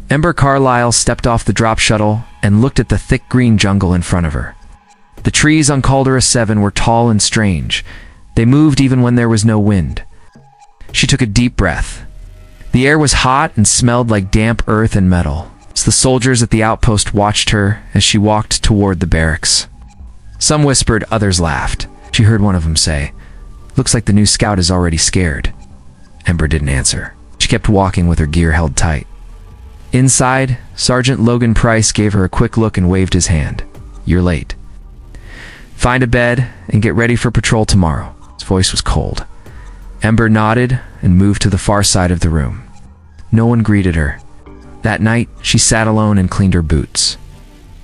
Ember Carlyle stepped off the drop shuttle and looked at the thick green jungle in front of her. The trees on Caldera 7 were tall and strange. They moved even when there was no wind. She took a deep breath. The air was hot and smelled like damp earth and metal. The soldiers at the outpost watched her as she walked toward the barracks. Some whispered, others laughed. She heard one of them say, "Looks like the new scout is already scared." Ember didn't answer. She kept walking with her gear held tight. Inside, Sergeant Logan Price gave her a quick look and waved his hand. "You're late. Find a bed and get ready for patrol tomorrow." His voice was cold. Ember nodded and moved to the far side of the room. No one greeted her. That night, she sat alone and cleaned her boots.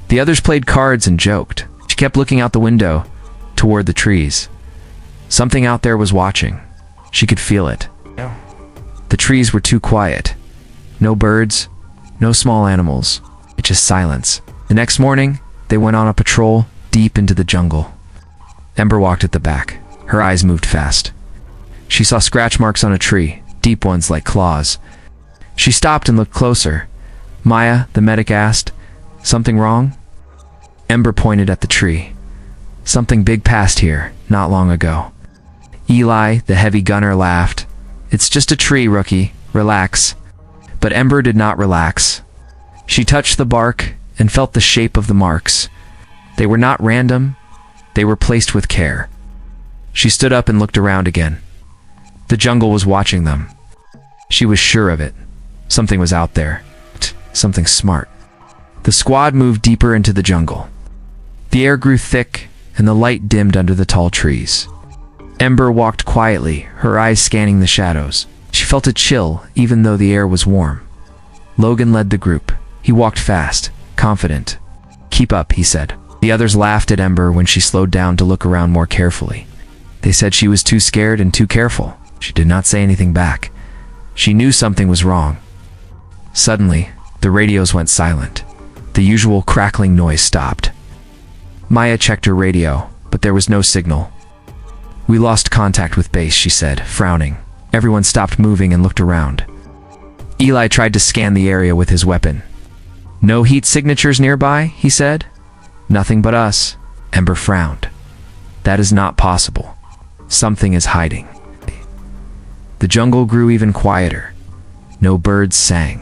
The others played cards and joked. She kept looking out the window, toward the trees. Something out there was watching. She could feel it. The trees were too quiet. No birds, no small animals, just silence. The next morning, they went on a patrol deep into the jungle. Ember walked at the back. Her eyes moved fast. She saw scratch marks on a tree, deep ones like claws. She stopped and looked closer. "Maya," the medic asked, "something wrong?" Ember pointed at the tree. "Something big passed here, not long ago." Eli, the heavy gunner, laughed. "It's just a tree, rookie. Relax." But Ember did not relax. She touched the bark and felt the shape of the marks. They were not random. They were placed with care. She stood up and looked around again. The jungle was watching them. She was sure of it. Something was out there. Something smart. The squad moved deeper into the jungle. The air grew thick, and the light dimmed under the tall trees. Ember walked quietly, her eyes scanning the shadows. She felt a chill, even though the air was warm. Logan led the group. He walked fast, confident. "Keep up," he said. The others laughed at Ember when she slowed down to look around more carefully. They said she was too scared and too careful. She did not say anything back. She knew something was wrong. Suddenly, the radios went silent. The usual crackling noise stopped. Maya checked her radio, but there was no signal. "We lost contact with base," she said, frowning. Everyone stopped moving and looked around. Eli tried to scan the area with his weapon. "No heat signatures nearby," he said. "Nothing but us." Ember frowned. "That is not possible. Something is hiding." The jungle grew even quieter. No birds sang.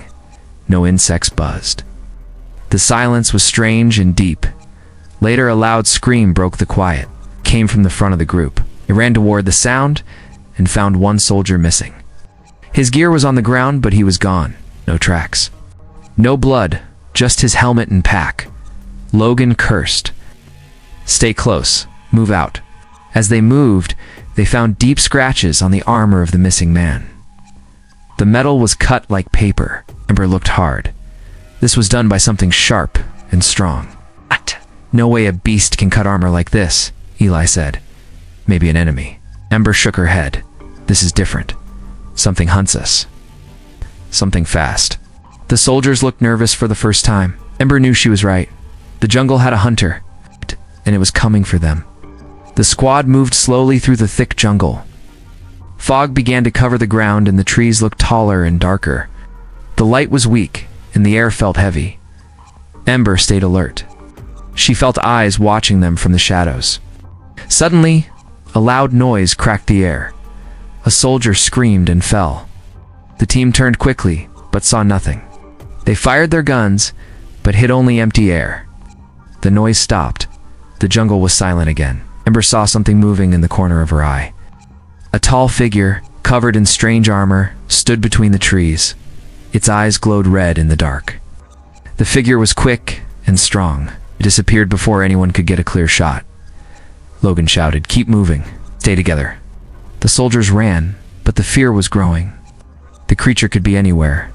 No insects buzzed. The silence was strange and deep. Later, a loud scream broke the quiet. It came from the front of the group. It ran toward the sound and found one soldier missing. His gear was on the ground, but he was gone. No tracks. No blood, just his helmet and pack. Logan cursed. "Stay close. Move out." As they moved, they found deep scratches on the armor of the missing man. The metal was cut like paper. Ember looked hard. This was done by something sharp and strong. "What? No way a beast can cut armor like this," Eli said. "Maybe an enemy." Ember shook her head. "This is different. Something hunts us. Something fast." The soldiers looked nervous for the first time. Ember knew she was right. The jungle had a hunter, and it was coming for them. The squad moved slowly through the thick jungle. Fog began to cover the ground, and the trees looked taller and darker. The light was weak, and the air felt heavy. Ember stayed alert. She felt eyes watching them from the shadows. Suddenly, a loud noise cracked the air. A soldier screamed and fell. The team turned quickly, but saw nothing. They fired their guns, but hit only empty air. The noise stopped. The jungle was silent again. Ember saw something moving in the corner of her eye. A tall figure, covered in strange armor, stood between the trees. Its eyes glowed red in the dark. The figure was quick and strong. It disappeared before anyone could get a clear shot. Logan shouted, "Keep moving. Stay together." The soldiers ran, but the fear was growing. The creature could be anywhere.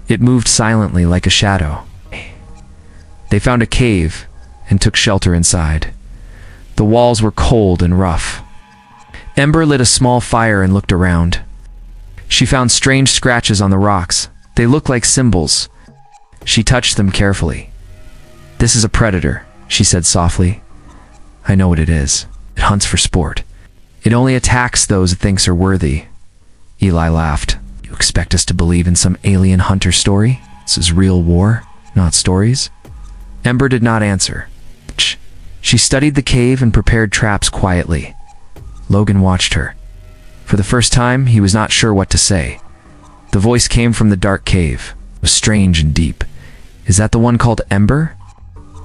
It moved silently like a shadow. They found a cave and took shelter inside. The walls were cold and rough. Ember lit a small fire and looked around. She found strange scratches on the rocks. They looked like symbols. She touched them carefully. "This is a predator," she said softly. "I know what it is. It hunts for sport. It only attacks those it thinks are worthy." Eli laughed. "You expect us to believe in some alien hunter story? This is real war, not stories. Ember did not answer. She studied the cave and prepared traps quietly. Logan watched her. For the first time, he was not sure what to say. The voice came from the dark cave. It was strange and deep. Is that the one called Ember?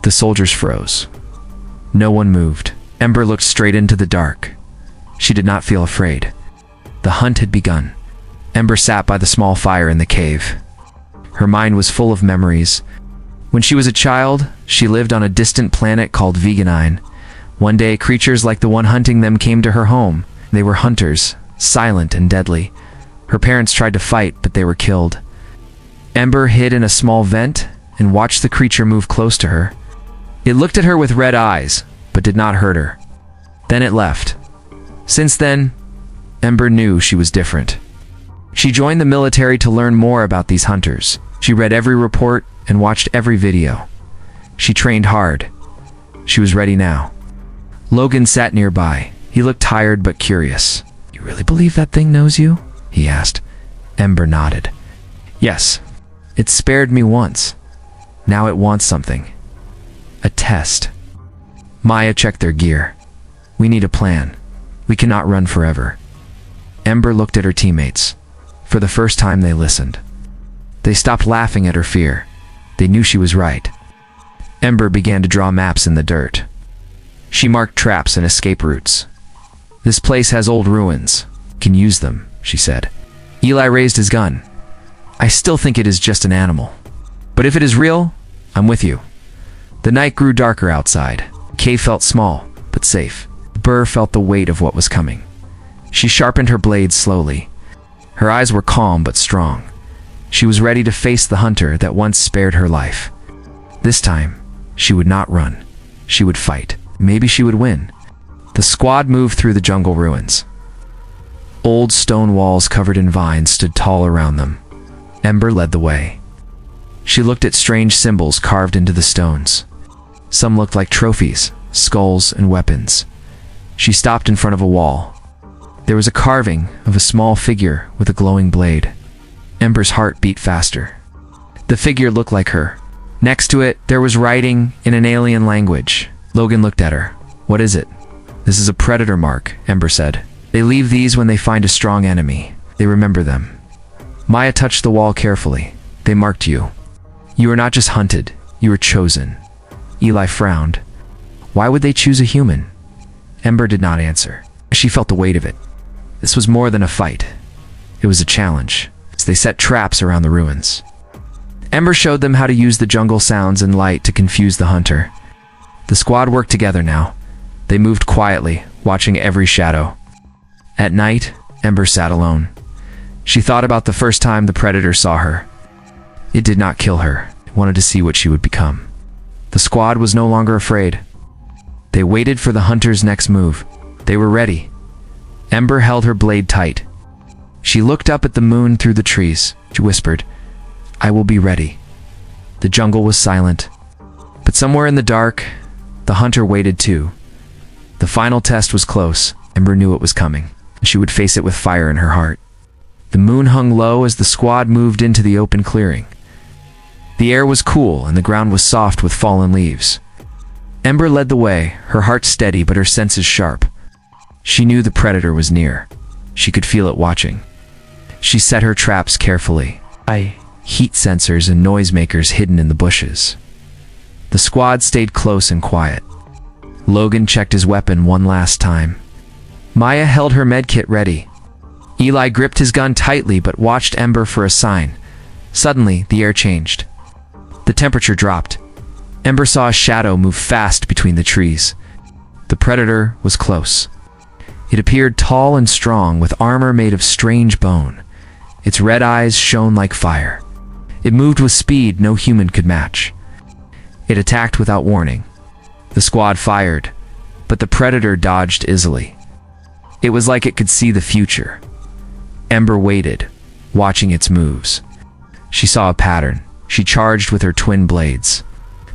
The soldiers froze. No one moved. Ember looked straight into the dark. She did not feel afraid. The hunt had begun. Ember sat by the small fire in the cave. Her mind was full of memories. When she was a child, she lived on a distant planet called Veganine. One day, creatures like the one hunting them came to her home. They were hunters, silent and deadly. Her parents tried to fight, but they were killed. Ember hid in a small vent and watched the creature move close to her. It looked at her with red eyes, but did not hurt her. Then it left. Since then, Ember knew she was different. She joined the military to learn more about these hunters. She read every report and watched every video. She trained hard. She was ready now. Logan sat nearby. He looked tired but curious. You really believe that thing knows you? He asked. Ember nodded. Yes. It spared me once. Now it wants something. A test. Maya checked their gear. We need a plan. We cannot run forever. Ember looked at her teammates. For the first time, they listened. They stopped laughing at her fear. They knew she was right. Ember began to draw maps in the dirt. She marked traps and escape routes. This place has old ruins. Can use them, she said. Eli raised his gun. I still think it is just an animal. But if it is real, I'm with you. The night grew darker outside. The cave felt small, but safe. Burr felt the weight of what was coming. She sharpened her blade slowly. Her eyes were calm but strong. She was ready to face the hunter that once spared her life. This time, she would not run. She would fight. Maybe she would win. The squad moved through the jungle ruins. Old stone walls covered in vines stood tall around them. Ember led the way. She looked at strange symbols carved into the stones. Some looked like trophies, skulls, and weapons. She stopped in front of a wall. There was a carving of a small figure with a glowing blade. Ember's heart beat faster. The figure looked like her. Next to it, there was writing in an alien language. Logan looked at her. What is it? This is a predator mark, Ember said. They leave these when they find a strong enemy. They remember them. Maya touched the wall carefully. They marked you. You were not just hunted, you were chosen. Eli frowned. Why would they choose a human? Ember did not answer. She felt the weight of it. This was more than a fight. It was a challenge. As they set traps around the ruins. Ember showed them how to use the jungle sounds and light to confuse the hunter. The squad worked together now. They moved quietly, watching every shadow. At night, Ember sat alone. She thought about the first time the predator saw her. It did not kill her. It wanted to see what she would become. The squad was no longer afraid. They waited for the hunter's next move. They were ready. Ember held her blade tight. She looked up at the moon through the trees. She whispered, I will be ready. The jungle was silent. But somewhere in the dark, the hunter waited too. The final test was close. Ember knew it was coming. She would face it with fire in her heart. The moon hung low as the squad moved into the open clearing. The air was cool and the ground was soft with fallen leaves. Ember led the way, her heart steady but her senses sharp. She knew the predator was near. She could feel it watching. She set her traps carefully. Heat sensors and noisemakers hidden in the bushes. The squad stayed close and quiet. Logan checked his weapon one last time. Maya held her medkit ready. Eli gripped his gun tightly but watched Ember for a sign. Suddenly, the air changed. The temperature dropped. Ember saw a shadow move fast between the trees. The predator was close. It appeared tall and strong with armor made of strange bone. Its red eyes shone like fire. It moved with speed no human could match. It attacked without warning. The squad fired, but the predator dodged easily. It was like it could see the future. Ember waited, watching its moves. She saw a pattern. She charged with her twin blades.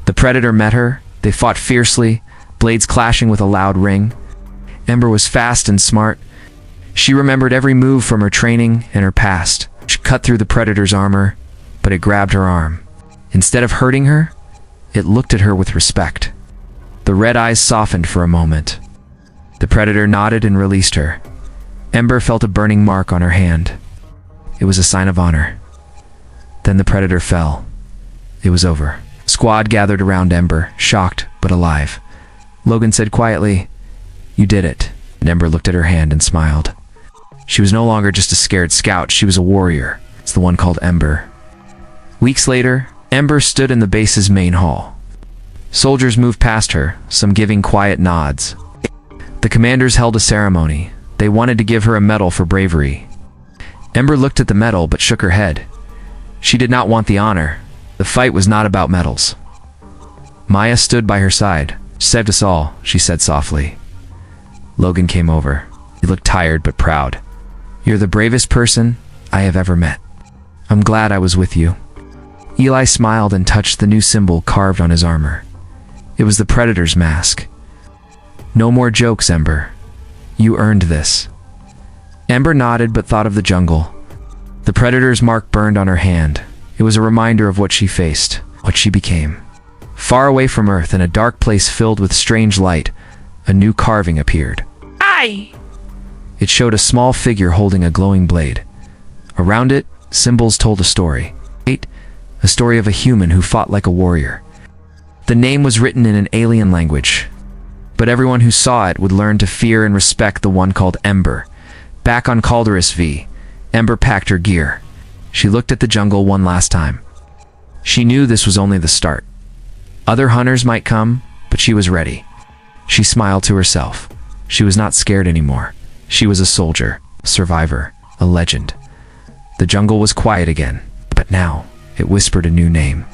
The predator met her. They fought fiercely, blades clashing with a loud ring. Ember was fast and smart. She remembered every move from her training and her past. She cut through the predator's armor. but it grabbed her arm. Instead of hurting her, it looked at her with respect. The red eyes softened for a moment. The predator nodded and released her. Ember felt a burning mark on her hand. It was a sign of honor. Then the predator fell. It was over. Squad gathered around Ember, shocked but alive. Logan said quietly, "You did it." And Ember looked at her hand and smiled. She was no longer just a scared scout, she was a warrior. It's the one called Ember. Weeks later, Ember stood in the base's main hall. Soldiers moved past her, some giving quiet nods. The commanders held a ceremony. They wanted to give her a medal for bravery. Ember looked at the medal but shook her head. She did not want the honor. The fight was not about medals. Maya stood by her side. "Saved us all," she said softly. Logan came over. He looked tired but proud. "You're the bravest person I have ever met. I'm glad I was with you." Eli smiled and touched the new symbol carved on his armor. It was the Predator's mask. "No more jokes, Ember. You earned this." Ember nodded but thought of the jungle. The Predator's mark burned on her hand. It was a reminder of what she faced, what she became. Far away from Earth, in a dark place filled with strange light, a new carving appeared. "Aye!" It showed a small figure holding a glowing blade. Around it, symbols told a story. A story of a human who fought like a warrior. The name was written in an alien language, but everyone who saw it would learn to fear and respect the one called Ember. Back on Calderas V, Ember packed her gear. She looked at the jungle one last time. She knew this was only the start. Other hunters might come, but she was ready. She smiled to herself. She was not scared anymore. She was a soldier, a survivor, a legend. The jungle was quiet again, but now it whispered a new name.